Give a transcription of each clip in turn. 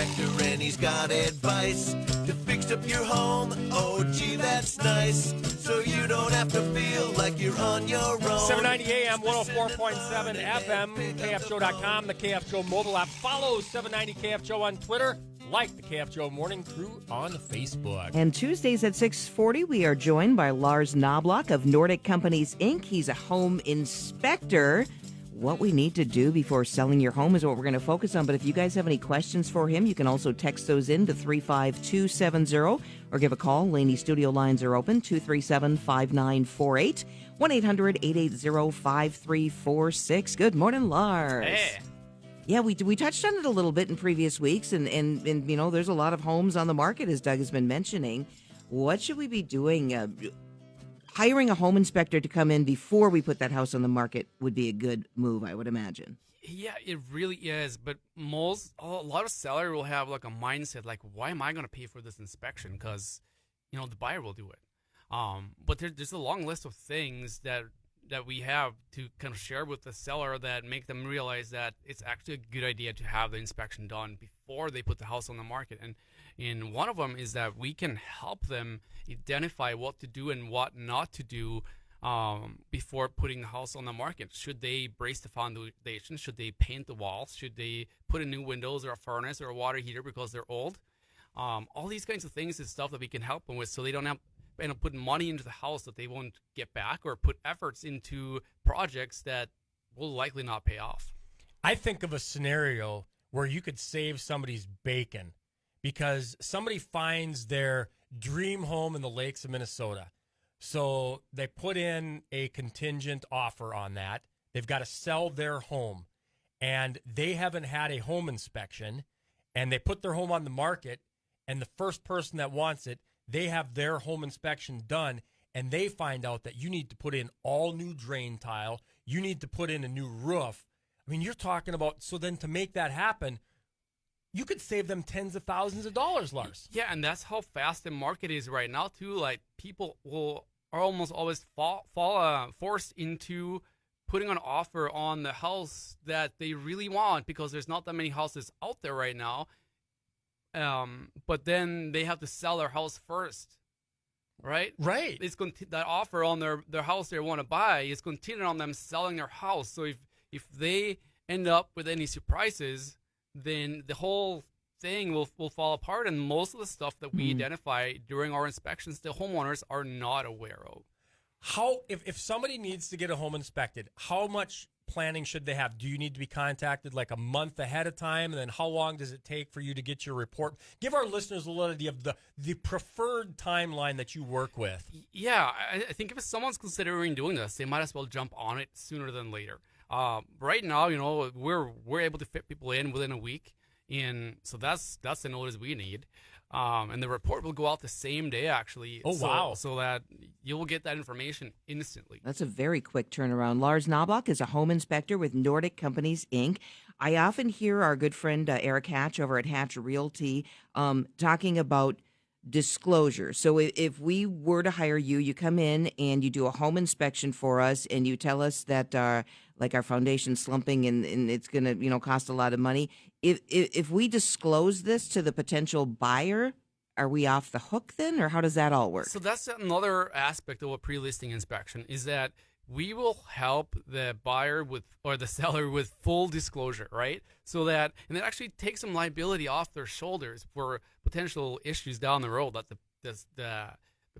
inspector and he's got advice to fix up your home. Oh, gee, that's nice. So you don't have to feel like you're on your own. 790 AM, 104.7 FM, KFGO.com, the KFGO mobile app. Follow 790 KFGO on Twitter. Like the KFGO Morning Crew on Facebook. And Tuesdays at 6:40, we are joined by Lars Knobloch of Nordic Companies, Inc. He's a home inspector. What we need to do before selling your home is what we're going to focus on. But if you guys have any questions for him, you can also text those in to 35270 or give a call. Laney studio lines are open, 237-5948, 1-800-880-5346. Good morning, Lars. Hey. Yeah, we touched on it a little bit in previous weeks, and you know, there's a lot of homes on the market, as Doug has been mentioning. What should we be doing? Hiring a home inspector to come in before we put that house on the market would be a good move, I would imagine. Yeah, it really is. But a lot of sellers will have like a mindset like, why am I going to pay for this inspection? Because, you know, the buyer will do it. But there's a long list of things that we have to kind of share with the seller that make them realize that it's actually a good idea to have the inspection done before they put the house on the market. And one of them is that we can help them identify what to do and what not to do before putting the house on the market. Should they brace the foundation? Should they paint the walls? Should they put in new windows or a furnace or a water heater because they're old? All these kinds of things is stuff that we can help them with, so they don't have end up putting money into the house that they won't get back, or put efforts into projects that will likely not pay off. I think of a scenario where you could save somebody's bacon because somebody finds their dream home in the lakes of Minnesota. So they put in a contingent offer on that. They've got to sell their home, and they haven't had a home inspection, and they put their home on the market, and the first person that wants it, they have their home inspection done, and they find out that you need to put in all new drain tile. You need to put in a new roof. I mean, you're talking about, so then to make that happen, you could save them tens of thousands of dollars, Lars. Yeah, and that's how fast the market is right now, too. Like, people are almost always forced into putting an offer on the house that they really want because there's not that many houses out there right now. But then they have to sell their house first, right? Right. It's that offer on their house they want to buy is contingent on them selling their house. So if they end up with any surprises, then the whole thing will fall apart. And most of the stuff that we identify during our inspections, the homeowners are not aware of. How, if somebody needs to get a home inspected, how much planning should they have? Do you need to be contacted like a month ahead of time? And then how long does it take for you to get your report? Give our listeners a little idea of the preferred timeline that you work with. Yeah, I think if someone's considering doing this, they might as well jump on it sooner than later. Right now, you know, we're able to fit people in within a week, and so that's the notice we need. And the report will go out the same day, actually. Oh, wow. So that you will get that information instantly. That's a very quick turnaround. Lars Knobloch is a home inspector with Nordic Companies, Inc. I often hear our good friend Eric Hatch over at Hatch Realty talking about disclosure. So if we were to hire you, you come in and you do a home inspection for us, and you tell us that our foundation's slumping and it's going to, you know, cost a lot of money. If we disclose this to the potential buyer, are we off the hook then, or how does that all work? So that's another aspect of a pre-listing inspection, is that we will help the buyer or the seller with full disclosure, right? So that, and it actually takes some liability off their shoulders for potential issues down the road, that the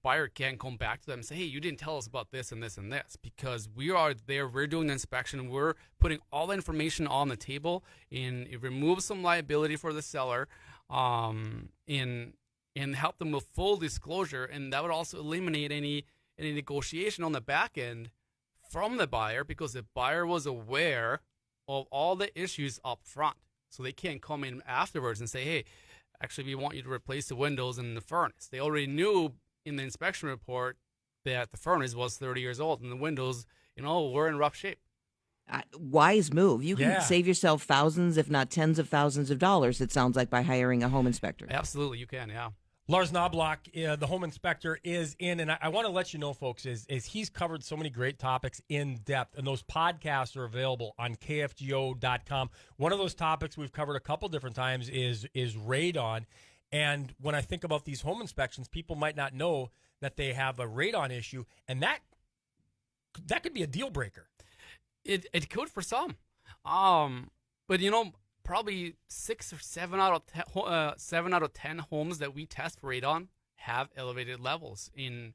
buyer can come back to them and say, hey, you didn't tell us about this and this and this, because we are there, we're doing the inspection, we're putting all the information on the table, and it removes some liability for the seller, and help them with full disclosure. And that would also eliminate any negotiation on the back end from the buyer, because the buyer was aware of all the issues up front. So they can't come in afterwards and say, hey, actually, we want you to replace the windows and the furnace. They already knew in the inspection report that the furnace was 30 years old and the windows, you know, were in rough shape. Wise move. You can save yourself thousands, if not tens of thousands of dollars, it sounds like, by hiring a home inspector. Absolutely, you can, yeah. Lars Knobloch, the home inspector, is in, and I want to let you know, folks, is he's covered so many great topics in depth, and those podcasts are available on KFGO.com. One of those topics we've covered a couple different times is radon, and when I think about these home inspections, people might not know that they have a radon issue, and that could be a deal breaker. It could for some, but probably 6 or 7 out of 10 homes that we test for radon have elevated levels. In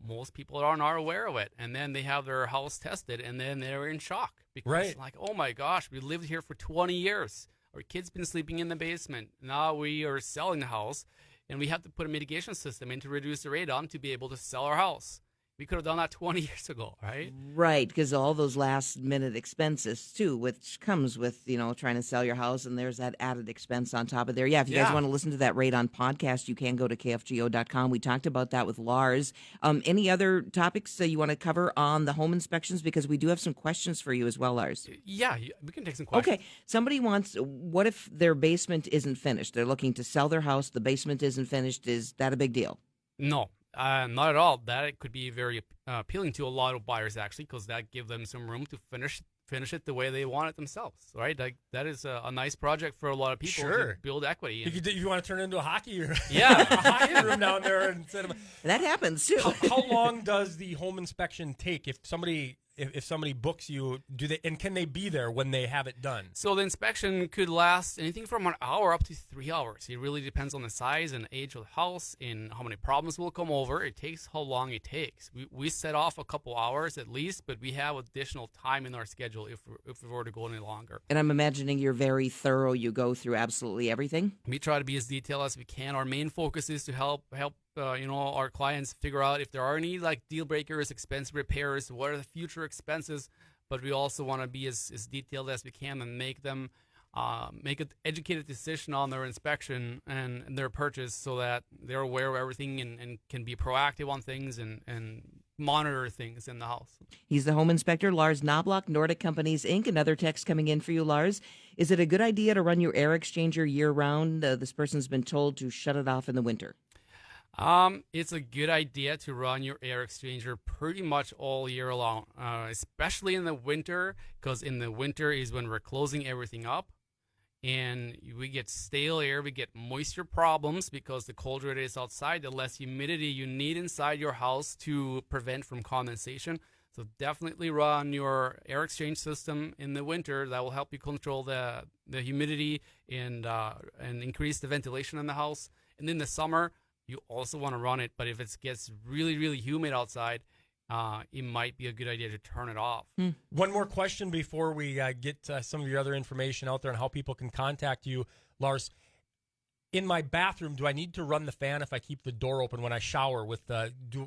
most people aren't aware of it, and then they have their house tested, and then they're in shock because like, oh my gosh, we lived here for 20 years. Our kid's been sleeping in the basement. Now we are selling the house, and we have to put a mitigation system in to reduce the radon to be able to sell our house. We could have done that 20 years ago, right? Right, because all those last-minute expenses, too, which comes with, trying to sell your house, and there's that added expense on top of there. Yeah, if you guys want to listen to that Radon podcast, you can go to KFGO.com. We talked about that with Lars. Any other topics that you want to cover on the home inspections? Because we do have some questions for you as well, Lars. Yeah, we can take some questions. Okay, somebody wants, what if their basement isn't finished? They're looking to sell their house, the basement isn't finished. Is that a big deal? No. Not at all. That could be very appealing to a lot of buyers, actually, because that gives them some room to finish it the way they want it themselves, right? Like, that is a nice project for a lot of people to build equity. You want to turn it into a hockey room. Yeah. A hockey room down there. That happens, too. How long does the home inspection take? If somebody books you, can they be there when they have it done? So the inspection could last anything from an hour up to 3 hours. It really depends on the size and age of the house and how many problems will come over. It takes how long it takes. We set off a couple hours at least, but we have additional time in our schedule if we were to go any longer. And I'm imagining you're very thorough. You go through absolutely everything. We try to be as detailed as we can. Our main focus is to help our clients figure out if there are any deal breakers, expensive repairs, what are the future expenses. But we also want to be as detailed as we can and make them make an educated decision on their inspection and their purchase, so that they're aware of everything and can be proactive on things and monitor things in the house. He's the home inspector, Lars Knobloch, Nordic Companies, Inc. Another text coming in for you, Lars. Is it a good idea to run your air exchanger year-round? This person's been told to shut it off in the winter. It's a good idea to run your air exchanger pretty much all year long, especially in the winter, because in the winter is when we're closing everything up, and we get stale air, we get moisture problems because the colder it is outside, the less humidity you need inside your house to prevent from condensation. So definitely run your air exchange system in the winter. That will help you control the humidity and increase the ventilation in the house. And in the summer, you also want to run it, but if it gets really, really humid outside, it might be a good idea to turn it off. One more question before we get some of your other information out there on how people can contact you, Lars. In my bathroom, do I need to run the fan if I keep the door open when I shower?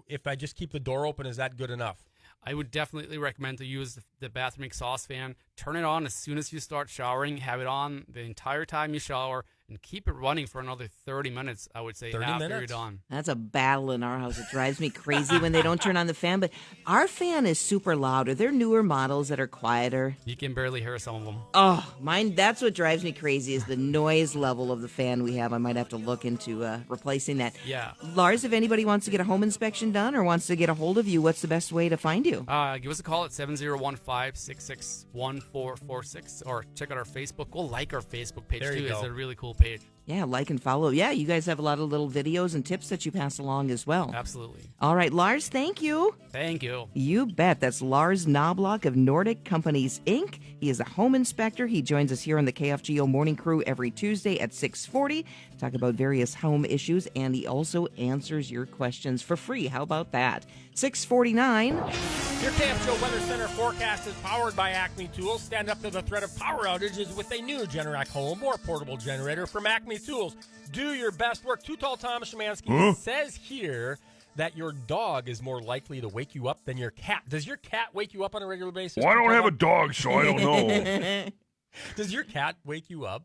If I just keep the door open, is that good enough? I would definitely recommend to use the bathroom exhaust fan. Turn it on as soon as you start showering. Have it on the entire time you shower, and keep it running for another 30 minutes, I would say, 30 after minutes? you're done. That's a battle in our house. It drives me crazy when they don't turn on the fan. But our fan is super loud. Are there newer models that are quieter? You can barely hear some of them. Oh, mine, that's what drives me crazy is the noise level of the fan we have. I might have to look into replacing that. Yeah. Lars, if anybody wants to get a home inspection done or wants to get a hold of you, what's the best way to find you? Give us a call at 7015-661446 or check out our Facebook. Go like our Facebook page, too. It's a really cool page. Yeah, like and follow. Yeah, you guys have a lot of little videos and tips that you pass along as well. Absolutely. All right, Lars, thank you. Thank you. You bet. That's Lars Knobloch of Nordic Companies, Inc. He is a home inspector. He joins us here on the KFGO Morning Crew every Tuesday at 6:40. Talk about various home issues, and he also answers your questions for free. How about that? 6:49. Your KFGO Weather Center forecast is powered by Acme Tools. Stand up to the threat of power outages with a new Generac home or portable generator from Acme Tools. Do your best work. Too Tall Thomas Szymanski says here that your dog is more likely to wake you up than your cat. Does your cat wake you up on a regular basis? Well, I don't have a dog, so I don't know. Does your cat wake you up?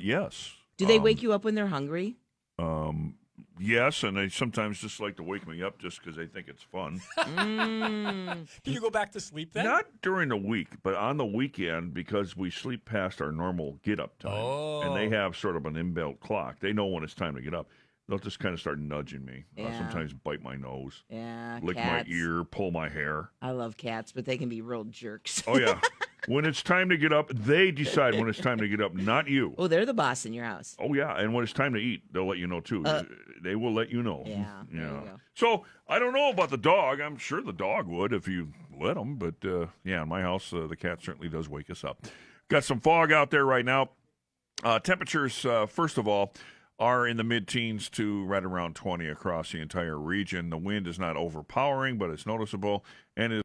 Yes. Do they wake you up when they're hungry? Yes, and they sometimes just like to wake me up just because they think it's fun. Can you go back to sleep then? Not during the week, but on the weekend, because we sleep past our normal get-up time. Oh. And they have sort of an inbuilt clock. They know when it's time to get up. they'll just kind of start nudging me. Yeah. Sometimes bite my nose, Yeah, lick cats. my ear, pull my hair. I love cats, but they can be real jerks. Oh, yeah. When it's time to get up, they decide when it's time to get up, not you. Oh, they're the boss in your house. Oh, yeah. And when it's time to eat, they'll let you know, too. They will let you know. Yeah, there you go. So I don't know about the dog. I'm sure the dog would if you let him. But, yeah, in my house, the cat certainly does wake us up. Got some fog out there right now. Temperatures, first of all, are in the mid-teens to right around 20 across the entire region. The wind is not overpowering, but it's noticeable and is